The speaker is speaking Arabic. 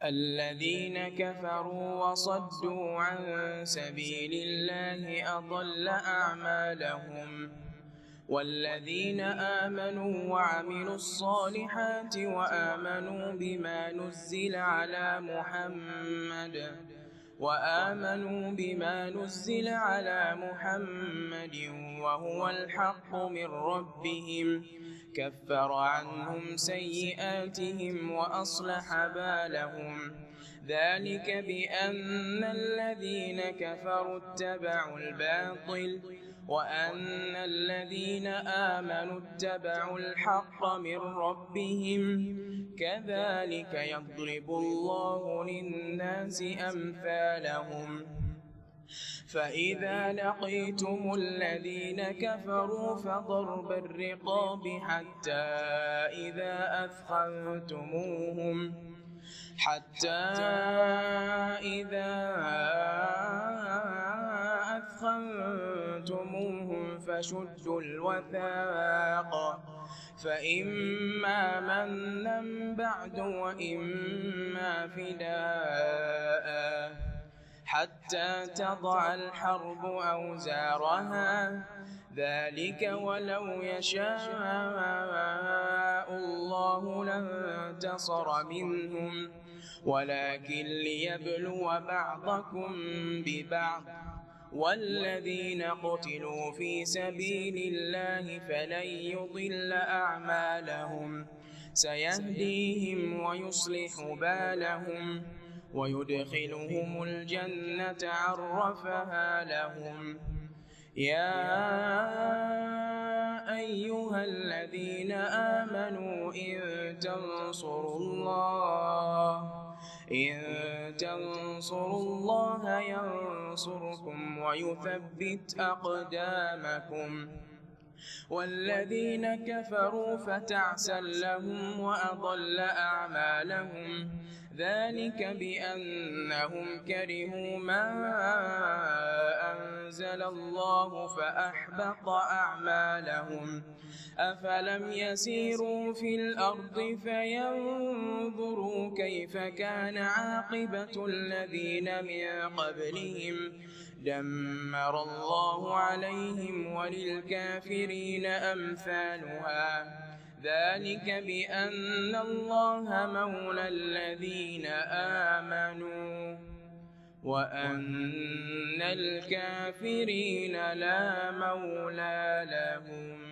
الذين كفروا وصدوا عن سبيل الله أضل أعمالهم. والذين آمنوا وعملوا الصالحات وآمنوا بما نزل على محمد وهو الحق من ربهم كفر عنهم سيئاتهم وأصلح بالهم. ذلك بأن الذين كفروا اتبعوا الباطل وأن الذين آمنوا اتبعوا الحق من ربهم كذلك يضرب الله للناس أمثالهم. فإذا لقيتم الذين كفروا فضرب الرقاب حتى إذا أثخنتموهم فشدوا الوثاق فإما منا بعد وإما فداء حتى تضع الحرب أوزارها. ذلك ولو يشاء الله لانتصر منهم ولكن ليبلو بعضكم ببعض. والذين قتلوا في سبيل الله فلن يضل أعمالهم سيهديهم ويصلح بالهم ويدخلهم الجنة عرفها لهم. يا أيها الذين آمنوا إن تنصروا الله ينصركم ويثبت أقدامكم. والذين كفروا فتعسا لهم وأضل أعمالهم. ذلك بأنهم كرهوا ما أنزل الله فأحبط أعمالهم. أفلم يسيروا في الأرض فينظروا كيف كان عاقبة الذين من قبلهم دمر الله عليهم وللكافرين أمثالها. ذلك بأن الله مولى الذين آمنوا وأن الكافرين لا مولى لهم.